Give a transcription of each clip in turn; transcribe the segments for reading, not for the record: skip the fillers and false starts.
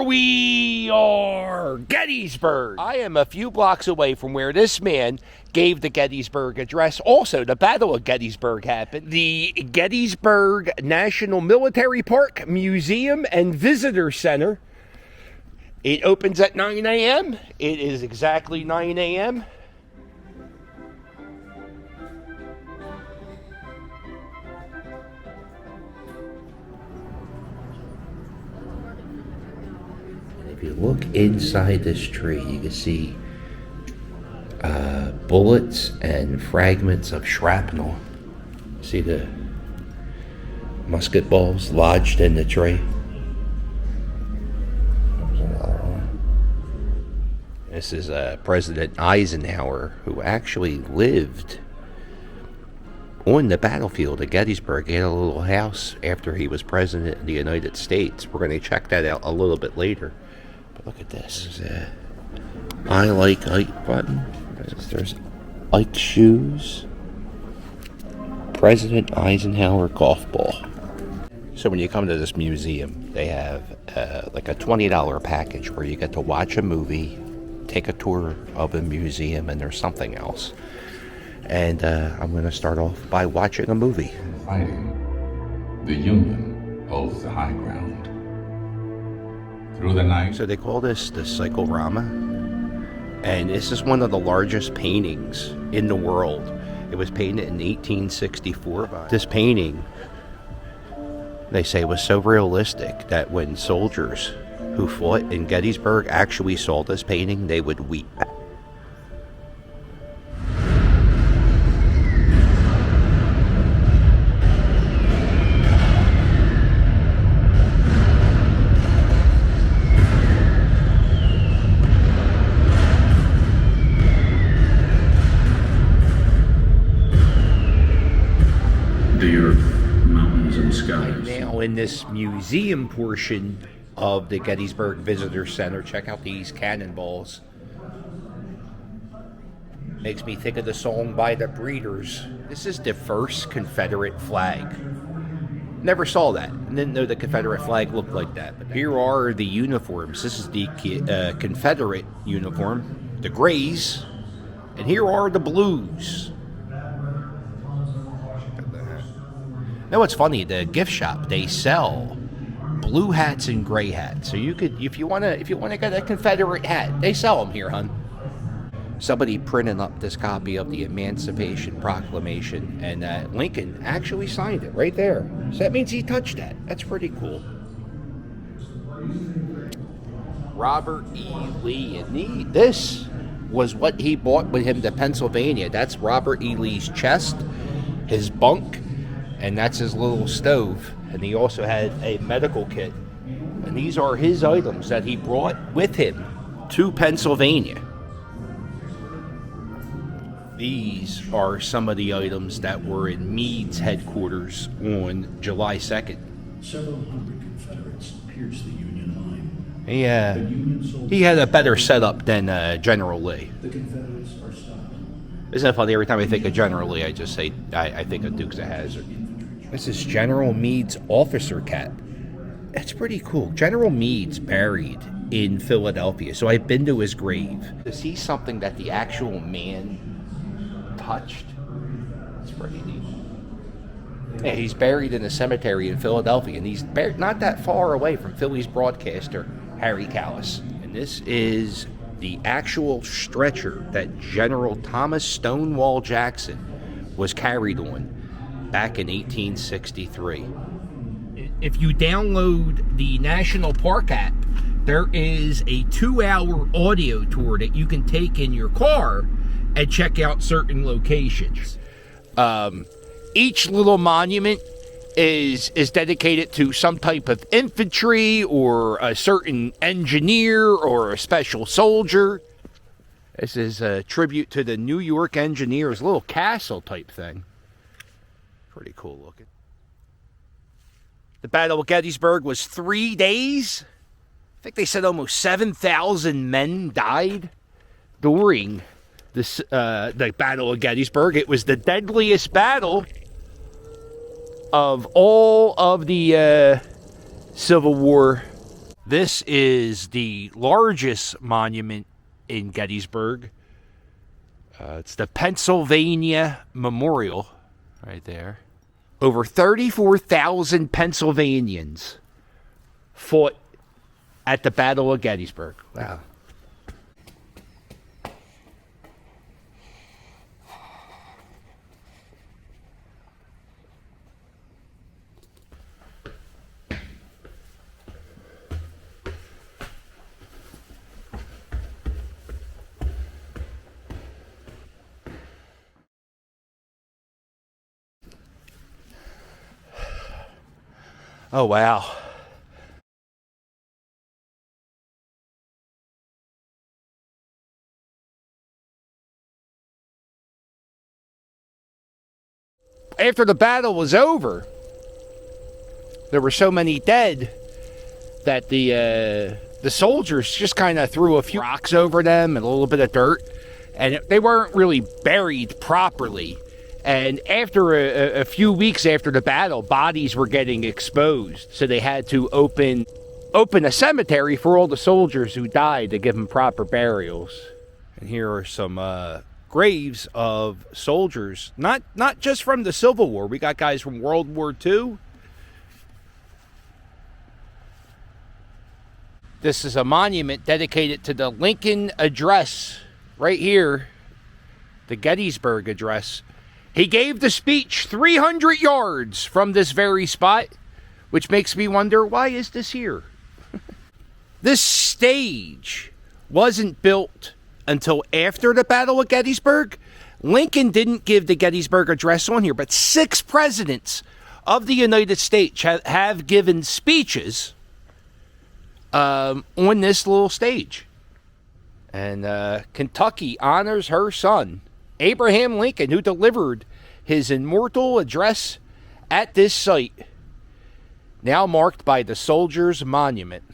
we are, Gettysburg. I am a few blocks away from where this man gave the Gettysburg Address. Also, the Battle of Gettysburg happened. The Gettysburg National Military Park, Museum, and Visitor Center. It opens at 9 a.m. It is exactly 9 a.m. If you look inside this tree, you can see bullets and fragments of shrapnel. See the musket balls lodged in the tree? There's another one. This is President Eisenhower, who actually lived on the battlefield at Gettysburg. He had a little house after he was president of the United States. We're going to check that out a little bit later. But look at this. There's a I like Ike button. There's Ike shoes. President Eisenhower golf ball. So when you come to this museum, they have like a $20 package where you get to watch a movie, take a tour of a museum, and there's something else. And I'm going to start off by watching a movie. Fighting, the Union holds the high ground. Through the night. So they call this the cyclorama. And this is one of the largest paintings in the world. It was painted in 1864. This painting, they say, was so realistic that when soldiers who fought in Gettysburg actually saw this painting, they would weep. The earth, mountains, and skies. Now in this museum portion of the Gettysburg Visitor Center, check out these cannonballs. Makes me think of the song by the Breeders. This is the first Confederate flag. Never saw that. Didn't know the Confederate flag looked like that. But here are the uniforms. This is the Confederate uniform, the grays, and here are the blues. Now what's funny, the gift shop, they sell blue hats and gray hats. So you could, if you wanna get a Confederate hat, they sell them here, hon. Somebody printed up this copy of the Emancipation Proclamation, and Lincoln actually signed it right there. So that means he touched that. That's pretty cool. Robert E. Lee, and this was what he brought with him to Pennsylvania. That's Robert E. Lee's chest, his bunk, and that's his little stove. And he also had a medical kit. And these are his items that he brought with him to Pennsylvania. These are some of the items that were in Meade's headquarters on July 2nd. Several hundred Confederates pierced the Union line. He had a better setup than General Lee. The Confederates are stopped. Isn't it funny? Every time I think of General Lee, I just say, I think of Dukes of Hazzard. This is General Meade's officer cap. That's pretty cool. General Meade's buried in Philadelphia, so I've been to his grave. To see something that the actual man touched, it's pretty neat. Yeah, he's buried in a cemetery in Philadelphia, and he's buried not that far away from Philly's broadcaster, Harry Callis. And this is the actual stretcher that General Thomas Stonewall Jackson was carried on back in 1863. If you download the National Park app, there is a 2-hour audio tour that you can take in your car and check out certain locations. Each little monument is dedicated to some type of infantry or a certain engineer or a special soldier. This is a tribute to the New York Engineers, a little castle type thing. Pretty cool looking. The Battle of Gettysburg was 3 days. I think they said almost 7,000 men died during this, the Battle of Gettysburg. It was the deadliest battle of all of the Civil War. This is the largest monument in Gettysburg. It's the Pennsylvania Memorial right there. Over 34,000 Pennsylvanians fought at the Battle of Gettysburg. Wow. Oh, wow. After the battle was over, there were so many dead that the soldiers just kind of threw a few rocks over them and a little bit of dirt, and they weren't really buried properly. And after a few weeks after the battle, bodies were getting exposed, so they had to open a cemetery for all the soldiers who died to give them proper burials. And here are some graves of soldiers, not just from the Civil War. We got guys from World War II. This is a monument dedicated to the Lincoln Address, right here, the Gettysburg Address. He gave the speech 300 yards from this very spot, which makes me wonder, why is this here? This stage wasn't built until after the Battle of Gettysburg. Lincoln didn't give the Gettysburg Address on here, but 6 presidents of the United States have given speeches on this little stage. And Kentucky honors her son, Abraham Lincoln, who delivered his immortal address at this site, now marked by the Soldiers' Monument.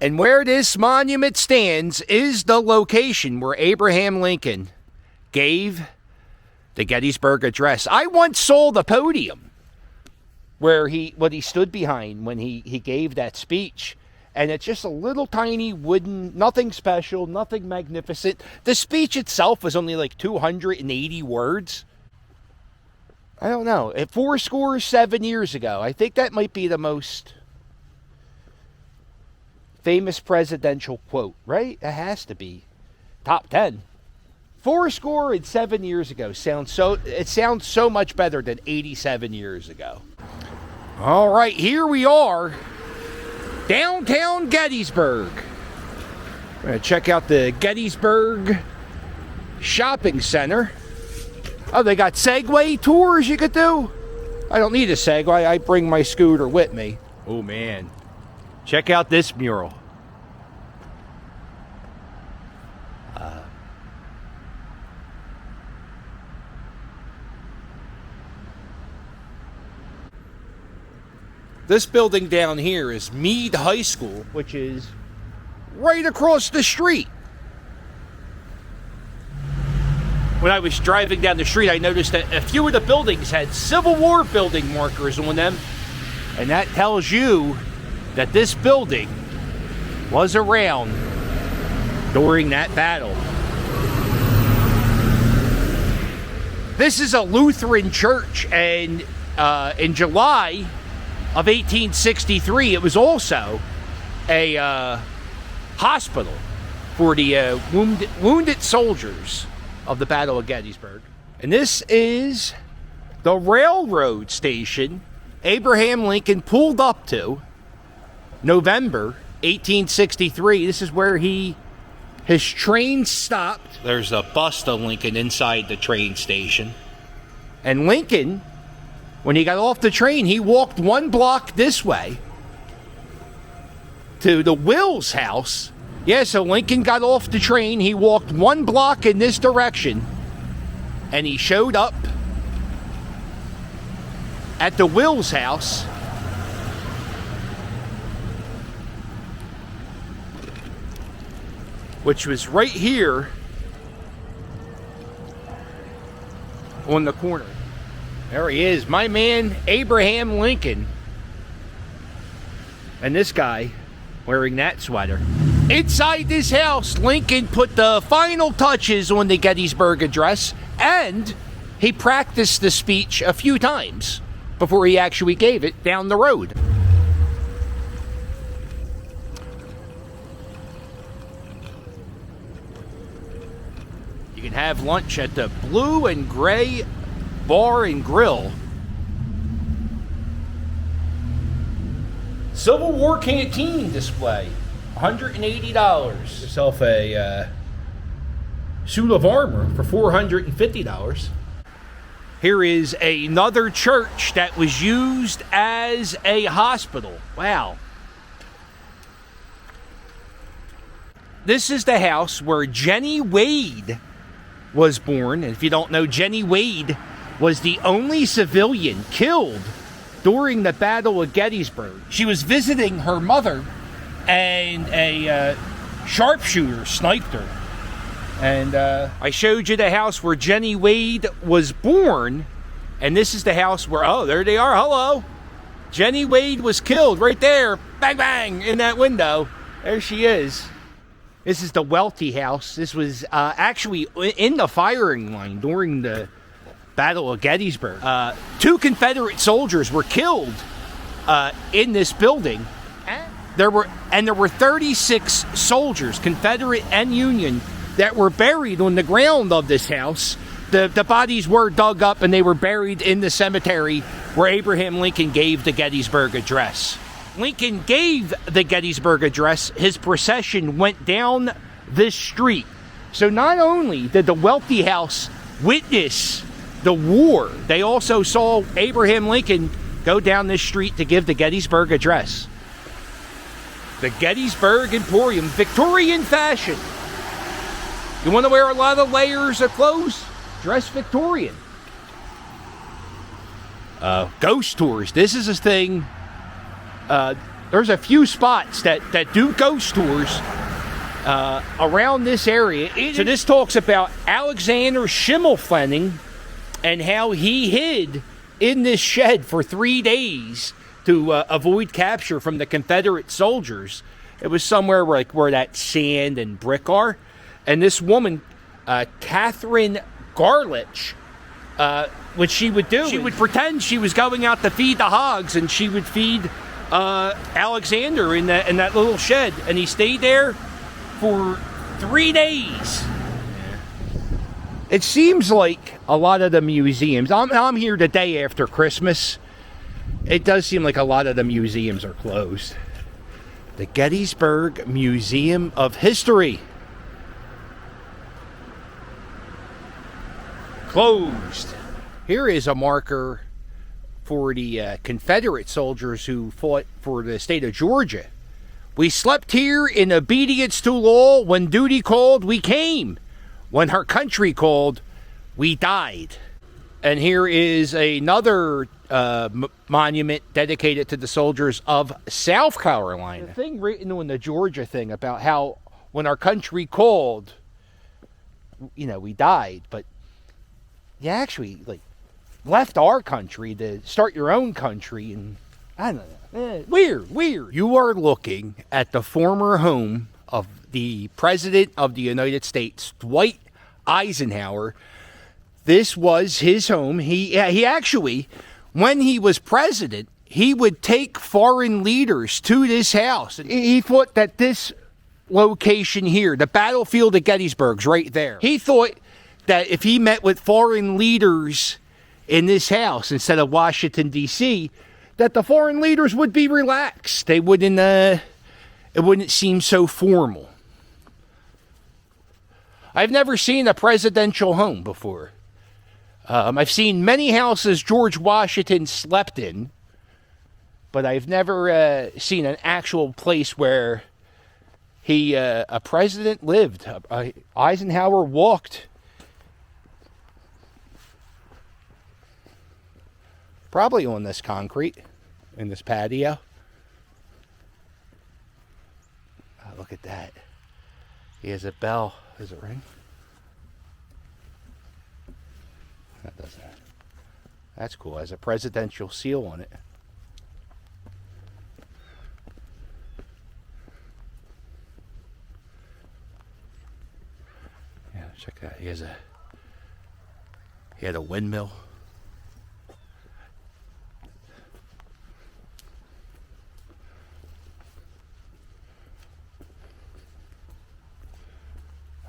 And where this monument stands is the location where Abraham Lincoln gave the Gettysburg Address. I once saw the podium where what he stood behind when he gave that speech. And it's just a little tiny wooden, nothing special, nothing magnificent. The speech itself was only like 280 words. I don't know. 7 years ago, I think that might be the most famous presidential quote, right? It has to be top 10. 7 years ago sounds so much better than 87 years ago. All right, here we are. Downtown Gettysburg. We're going to check out the Gettysburg Shopping Center. Oh, they got Segway tours you could do? I don't need a Segway. I bring my scooter with me. Oh, man. Check out this mural. This building down here is Meade High School, which is right across the street. When I was driving down the street, I noticed that a few of the buildings had Civil War building markers on them. And that tells you that this building was around during that battle. This is a Lutheran church, and in July of 1863, it was also a hospital for the wounded soldiers of the Battle of Gettysburg. And this is the railroad station Abraham Lincoln pulled up to November 1863. This is where his train stopped. There's a bust of Lincoln inside the train station. And Lincoln, when he got off the train, he walked 1 block this way to the Wills house. Yeah, so Lincoln got off the train, he walked 1 block in this direction, and he showed up at the Wills house. Which was right here on the corner. There he is, my man Abraham Lincoln. And this guy wearing that sweater. Inside this house, Lincoln put the final touches on the Gettysburg Address, and he practiced the speech a few times before he actually gave it down the road. You can have lunch at the Blue and Gray Bar and Grill. Civil War canteen display, $180. Yourself a suit of armor for $450. Here is another church that was used as a hospital. Wow. This is the house where Jenny Wade was born. And if you don't know, Jenny Wade was the only civilian killed during the Battle of Gettysburg. She was visiting her mother, and a sharpshooter sniped her. And I showed you the house where Jenny Wade was born, and this is the house where, oh, there they are, hello. Jenny Wade was killed right there, bang, bang, in that window. There she is. This is the Welty house. This was actually in the firing line during the Battle of Gettysburg. 2 Confederate soldiers were killed in this building. There were 36 soldiers, Confederate and Union, that were buried on the ground of this house. The bodies were dug up and they were buried in the cemetery where Abraham Lincoln gave the Gettysburg Address. Lincoln gave the Gettysburg Address. His procession went down this street. So not only did the Welty house witness the war, they also saw Abraham Lincoln go down this street to give the Gettysburg Address. The Gettysburg Emporium, Victorian fashion. You want to wear a lot of layers of clothes? Dress Victorian. Ghost tours. This is a thing. There's a few spots that do ghost tours around this area. So this talks about Alexander Schimmelpfennig and how he hid in this shed for 3 days to avoid capture from the Confederate soldiers. It was somewhere where that sand and brick are. And this woman, Catherine Garlich, what she would do, she would pretend she was going out to feed the hogs, and she would feed Alexander in that little shed, and he stayed there for 3 days. It seems like a lot of the museums, I'm here the day after Christmas, it does seem like a lot of the museums are closed. The Gettysburg Museum of History. Closed. Here is a marker for the Confederate soldiers who fought for the state of Georgia. We slept here in obedience to law. When duty called, we came. When our country called, we died. And here is another monument dedicated to the soldiers of South Carolina. The thing written on the Georgia thing about how when our country called, we died. But you actually left our country to start your own country, and I don't know. Weird. You are looking at the former home of the President of the United States, Dwight Eisenhower. This was his home. He actually, when he was president, he would take foreign leaders to this house. He thought that this location here, the battlefield of Gettysburg's right there. He thought that if he met with foreign leaders in this house instead of Washington, D.C., that the foreign leaders would be relaxed. They wouldn't, it wouldn't seem so formal. I've never seen a presidential home before. I've seen many houses George Washington slept in, but I've never seen an actual place where a president lived. Eisenhower walked. Probably on this concrete, in this patio. Oh, look at that. He has a bell. Does it ring? That doesn't. That's cool. It has a presidential seal on it. Check that. He had a windmill.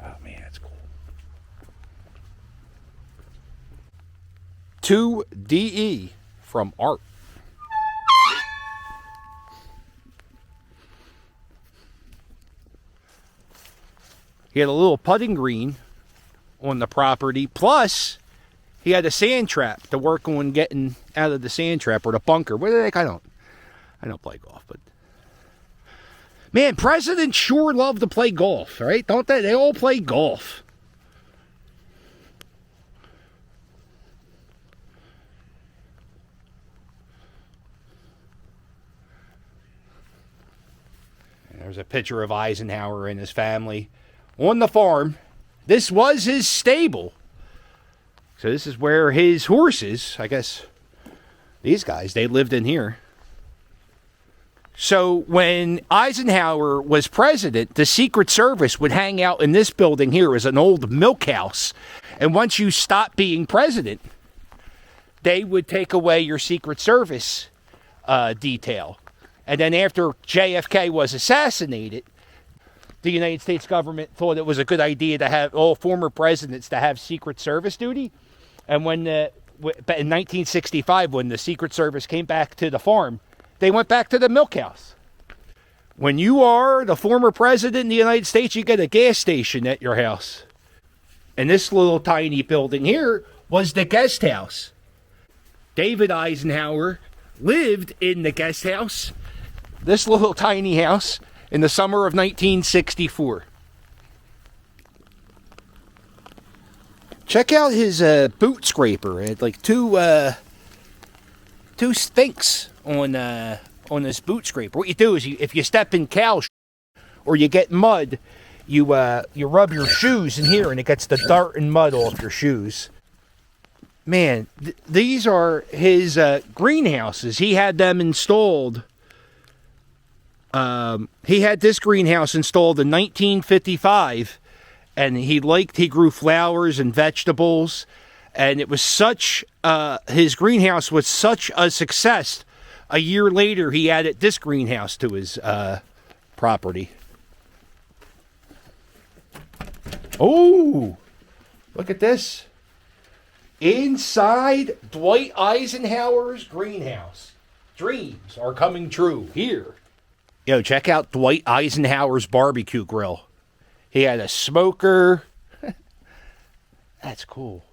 Oh man, that's cool. 2DE from Art. He had a little putting green on the property, plus he had a sand trap to work on getting out of the sand trap or the bunker. What the heck? I don't play golf, but man, presidents sure love to play golf, right? Don't they? They all play golf. And there's a picture of Eisenhower and his family on the farm. This was his stable. So this is where his horses, I guess, these guys, they lived in here. So when Eisenhower was president, the Secret Service would hang out in this building here as an old milk house. And once you stopped being president, they would take away your Secret Service detail. And then after JFK was assassinated, the United States government thought it was a good idea to have all former presidents to have Secret Service duty. And when in 1965, when the Secret Service came back to the farm, they went back to the milk house. When you are the former president of the United States, you get a gas station at your house. And this little tiny building here was the guest house. David Eisenhower lived in the guest house, this little tiny house, in the summer of 1964. Check out his boot scraper. It had like two stinks on this boot scraper. What you do is, if you step in cow or you get mud, you rub your shoes in here, and it gets the dirt and mud off your shoes. Man, these are his greenhouses. He had them installed. He had this greenhouse installed in 1955, and he grew flowers and vegetables, and it was his greenhouse was such a success. A year later, he added this greenhouse to his property. Oh, look at this. Inside Dwight Eisenhower's greenhouse. Dreams are coming true here. Yo, check out Dwight Eisenhower's barbecue grill. He had a smoker. That's cool.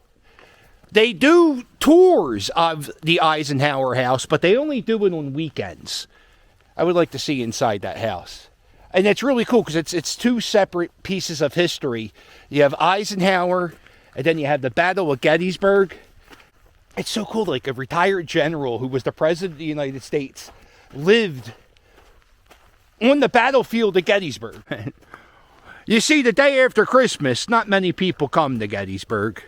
They do tours of the Eisenhower house, but they only do it on weekends. I would like to see inside that house. And it's really cool because it's two separate pieces of history. You have Eisenhower, and then you have the Battle of Gettysburg. It's so cool, like a retired general who was the president of the United States lived on the battlefield of Gettysburg. You see, the day after Christmas, not many people come to Gettysburg.